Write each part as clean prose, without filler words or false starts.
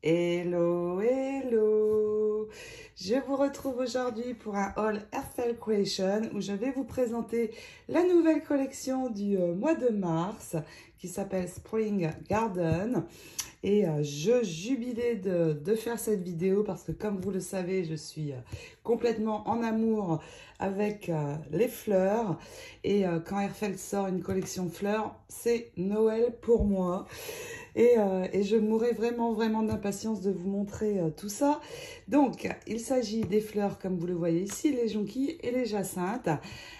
Hello, hello! Je vous retrouve aujourd'hui pour un haul Earthfell Creation où je vais vous présenter la nouvelle collection du mois de mars qui s'appelle Spring Garden. Et je jubilais de faire cette vidéo parce que comme vous le savez, je suis complètement en amour avec les fleurs. Et quand Earthfell sort une collection fleurs, c'est Noël pour moi. Et je mourrais vraiment d'impatience de vous montrer tout ça. Donc, il s'agit des fleurs, comme vous le voyez ici, les jonquilles et les jacinthes.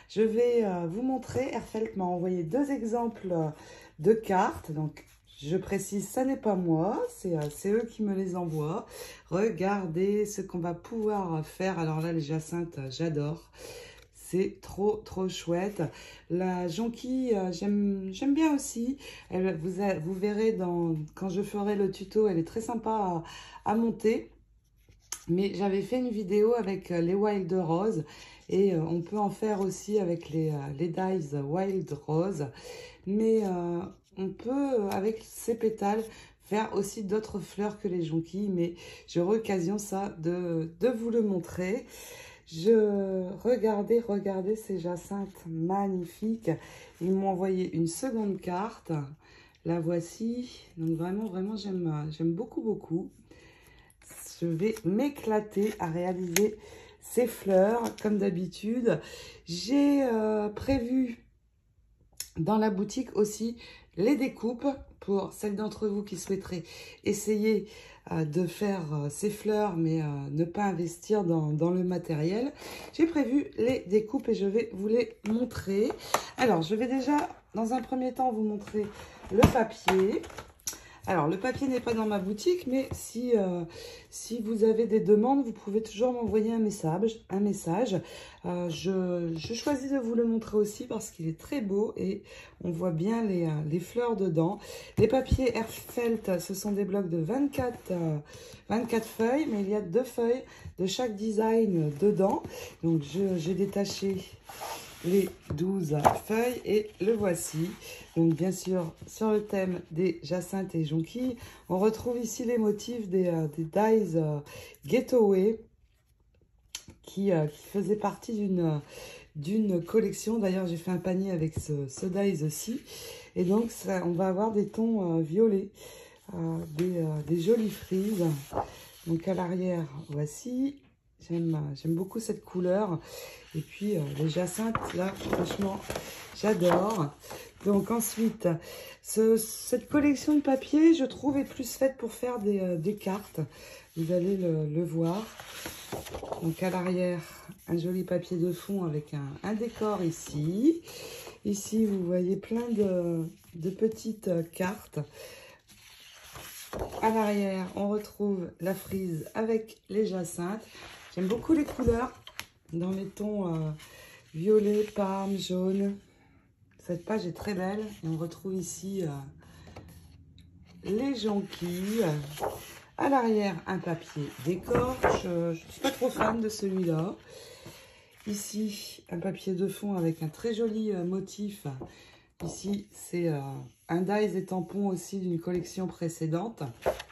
Je vais vous montrer. Earthfell m'a envoyé 2 exemples de cartes. Donc, je précise, ça n'est pas moi, c'est eux qui me les envoient. Regardez ce qu'on va pouvoir faire. Alors là, les jacinthes, j'adore. C'est trop chouette. La jonquille, j'aime bien aussi. Vous verrez quand je ferai le tuto, elle est très sympa à monter. Mais j'avais fait une vidéo avec les Wild Rose et on peut en faire aussi avec les Dies Wild Rose. Mais on peut, avec ces pétales, faire aussi d'autres fleurs que les jonquilles. Mais j'aurai l'occasion de vous le montrer. Regardez ces jacinthes magnifiques. Ils m'ont envoyé une seconde carte. La voici. Donc vraiment, j'aime beaucoup. Je vais m'éclater à réaliser ces fleurs. Comme d'habitude, j'ai prévu dans la boutique aussi les découpes pour celles d'entre vous qui souhaiteraient essayer de faire ces fleurs mais ne pas investir dans le matériel. J'ai prévu les découpes et je vais vous les montrer. Alors, je vais déjà dans un premier temps vous montrer le papier. Alors, le papier n'est pas dans ma boutique, mais si vous avez des demandes, vous pouvez toujours m'envoyer un message. Je choisis de vous le montrer aussi parce qu'il est très beau et on voit bien les fleurs dedans. Les papiers Earthfell, ce sont des blocs de 24 feuilles, mais il y a 2 feuilles de chaque design dedans. Donc, j'ai détaché les 12 feuilles et le voici. Donc bien sûr sur le thème des jacinthes et jonquilles, on retrouve ici les motifs des Dies Getaway qui faisaient partie d'une collection. D'ailleurs j'ai fait un panier avec ce Dies aussi et donc on va avoir des tons violets, des jolies frises. Donc à l'arrière voici. J'aime beaucoup cette couleur. Et puis, les jacinthes, là, franchement, j'adore. Donc, ensuite, cette collection de papier, je trouve, est plus faite pour faire des cartes. Vous allez le voir. Donc, à l'arrière, un joli papier de fond avec un décor ici. Ici, vous voyez plein de petites cartes. À l'arrière, on retrouve la frise avec les jacinthes. J'aime beaucoup les couleurs dans les tons violet, parme, jaune. Cette page est très belle. Et on retrouve ici les jonquilles. À l'arrière, un papier décor. Je ne suis pas trop fan de celui-là. Ici, un papier de fond avec un très joli motif. Ici, c'est un dies et tampon aussi d'une collection précédente.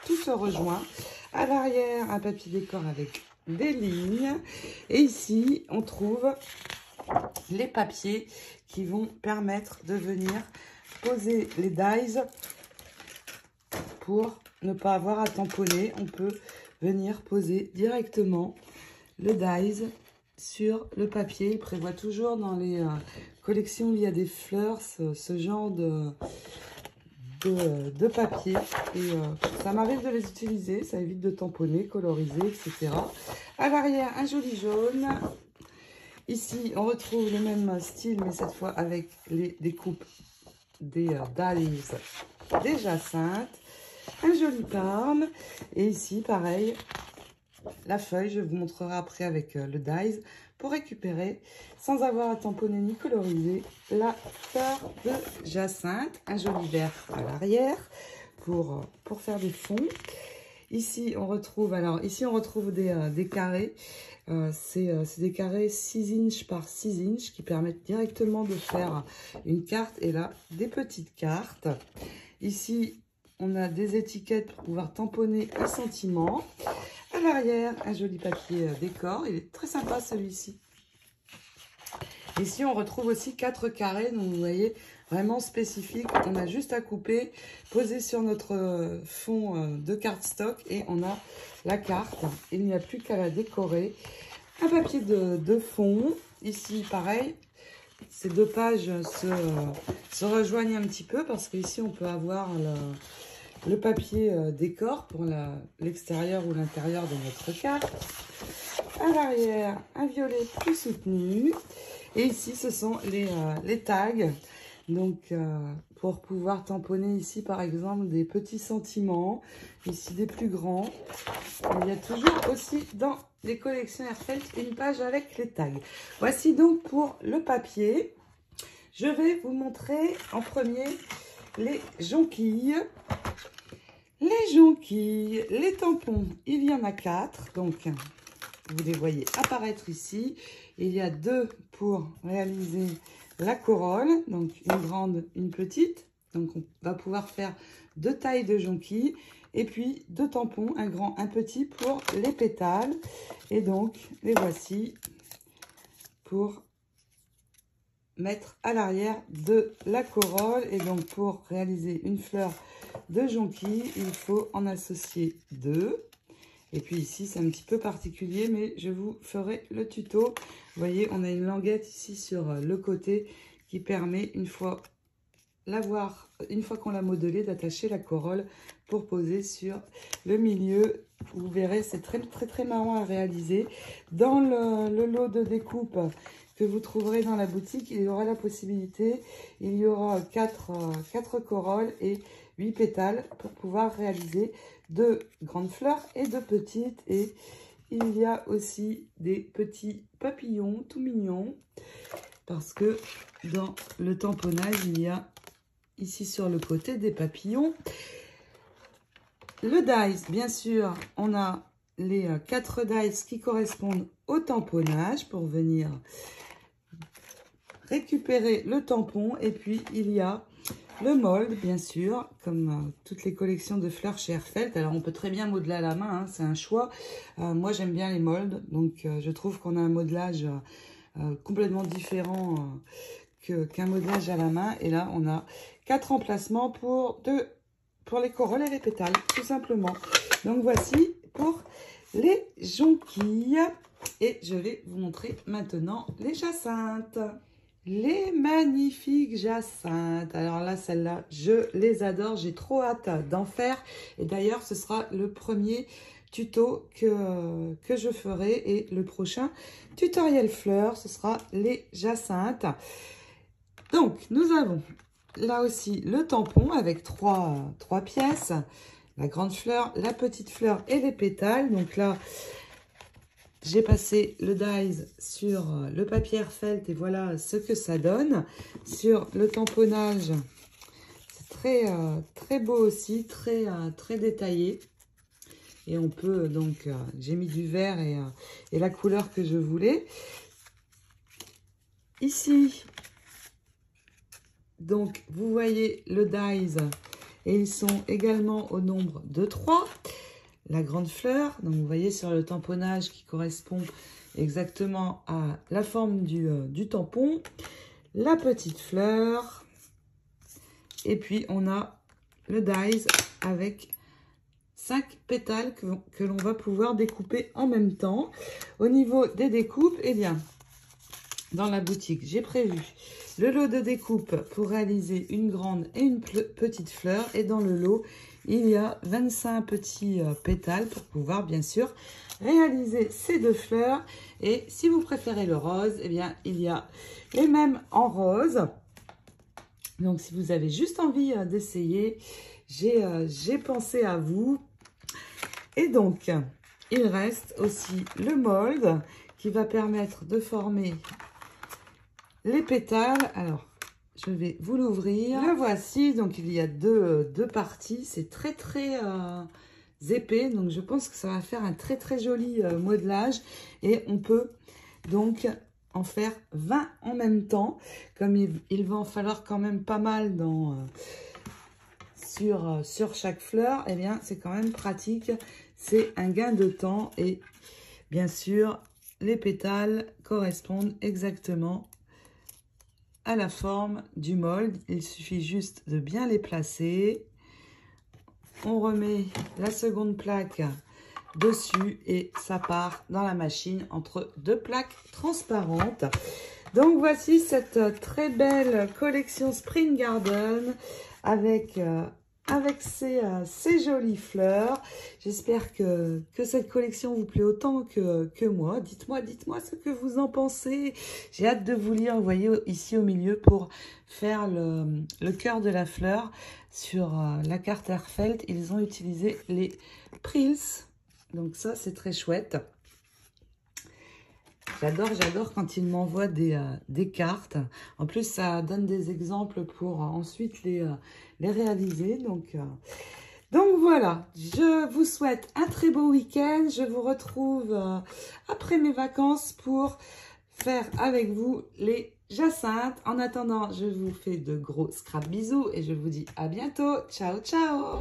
Tout se rejoint. À l'arrière, un papier décor avec des lignes. Et ici, on trouve les papiers qui vont permettre de venir poser les dies pour ne pas avoir à tamponner. On peut venir poser directement le dies sur le papier. Il prévoit toujours dans les collections où il y a des fleurs ce genre de papier. Et ça m'arrive de les utiliser. Ça évite de tamponner, coloriser, etc. À l'arrière, un joli jaune. Ici, on retrouve le même style, mais cette fois avec les découpes des dies, des jacinthes. Un joli parme. Et ici, pareil, la feuille, je vous montrerai après avec le dies pour récupérer, sans avoir à tamponner ni coloriser, la fleur de jacinthe. Un joli vert à l'arrière pour faire des fonds. Ici, on retrouve des carrés. C'est des carrés 6 inches par 6 inches qui permettent directement de faire une carte. Et là, des petites cartes. Ici, on a des étiquettes pour pouvoir tamponner les sentiments. À l'arrière, un joli papier décor. Il est très sympa celui-ci. Ici, on retrouve aussi 4 carrés. Donc, vous voyez, vraiment spécifique. On a juste à couper, poser sur notre fond de cardstock et on a la carte. Il n'y a plus qu'à la décorer. Un papier de fond. Ici, pareil. Ces 2 pages se rejoignent un petit peu parce qu'ici, on peut avoir le papier décor pour l'extérieur ou l'intérieur de notre carte. À l'arrière, un violet plus soutenu. Et ici, ce sont les tags. Donc, pour pouvoir tamponner ici, par exemple, des petits sentiments. Ici, des plus grands. Il y a toujours aussi dans les collections Airfelt une page avec les tags. Voici donc pour le papier. Je vais vous montrer en premier les jonquilles. Les jonquilles, les tampons, il y en a 4. Donc, vous les voyez apparaître ici. Il y a 2 pour réaliser la corolle. Donc, une grande, une petite. Donc, on va pouvoir faire 2 tailles de jonquilles. Et puis, 2 tampons, un grand, un petit pour les pétales. Et donc, les voici pour mettre à l'arrière de la corolle. Et donc, pour réaliser une fleur de jonquille, il faut en associer 2. Et puis ici, c'est un petit peu particulier, mais je vous ferai le tuto. Vous voyez, on a une languette ici sur le côté qui permet, une fois qu'on l'a modelé, d'attacher la corolle pour poser sur le milieu. Vous verrez, c'est très marrant à réaliser. Dans le lot de découpe que vous trouverez dans la boutique, il y aura la possibilité, il y aura 4 corolles et 8 pétales pour pouvoir réaliser 2 grandes fleurs et 2 petites. Et il y a aussi des petits papillons tout mignons parce que dans le tamponnage, il y a ici sur le côté des papillons. Le dies, bien sûr, on a les 4 dies qui correspondent au tamponnage pour venir récupérer le tampon. Et puis, il y a le mold, bien sûr, comme toutes les collections de fleurs chez Airfelt. Alors, on peut très bien modeler à la main, hein, c'est un choix. Moi, j'aime bien les molds, donc je trouve qu'on a un modelage complètement différent qu'un modelage à la main. Et là, on a 4 emplacements pour les corolles et les pétales, tout simplement. Donc, voici pour les jonquilles. Et je vais vous montrer maintenant les jacinthes. Les magnifiques jacinthes. Alors là, celles-là, je les adore. J'ai trop hâte d'en faire. Et d'ailleurs, ce sera le premier tuto que je ferai. Et le prochain tutoriel fleurs, ce sera les jacinthes. Donc, nous avons là aussi le tampon avec trois pièces. La grande fleur, la petite fleur et les pétales. Donc là, j'ai passé le dies sur le papier Airfelt et voilà ce que ça donne. Sur le tamponnage, c'est très beau aussi, très détaillé. Et on peut donc, j'ai mis du vert et la couleur que je voulais. Ici, donc vous voyez le dies et ils sont également au nombre de 3. La grande fleur, donc vous voyez sur le tamponnage qui correspond exactement à la forme du tampon. La petite fleur. Et puis on a le dies avec 5 pétales que l'on va pouvoir découper en même temps. Au niveau des découpes, eh bien, dans la boutique, j'ai prévu le lot de découpe pour réaliser une grande et une petite fleur. Et dans le lot, il y a 25 petits pétales pour pouvoir, bien sûr, réaliser ces 2 fleurs. Et si vous préférez le rose, eh bien, il y a les mêmes en rose. Donc, si vous avez juste envie d'essayer, j'ai pensé à vous. Et donc, il reste aussi le mold qui va permettre de former les pétales. Alors, je vais vous l'ouvrir. Le voici. Donc, il y a deux parties. C'est très épais. Donc, je pense que ça va faire un très joli modelage. Et on peut donc en faire 20 en même temps. Comme il va en falloir quand même pas mal sur chaque fleur, eh bien, c'est quand même pratique. C'est un gain de temps et bien sûr, les pétales correspondent exactement à la forme du mold. Il suffit juste de bien les placer. On remet la seconde plaque dessus et ça part dans la machine entre deux plaques transparentes. Donc voici cette très belle collection Spring Garden avec ces jolies fleurs. J'espère que cette collection vous plaît autant que moi. Dites-moi ce que vous en pensez. J'ai hâte de vous lire, vous voyez, ici au milieu pour faire le cœur de la fleur. Sur la carte Airfelt, ils ont utilisé les Prills. Donc ça, c'est très chouette. J'adore quand ils m'envoient des cartes. En plus, ça donne des exemples pour ensuite les réaliser. Donc voilà, je vous souhaite un très beau week-end. Je vous retrouve après mes vacances pour faire avec vous les jacinthes. En attendant, je vous fais de gros scrap bisous et je vous dis à bientôt. Ciao, ciao!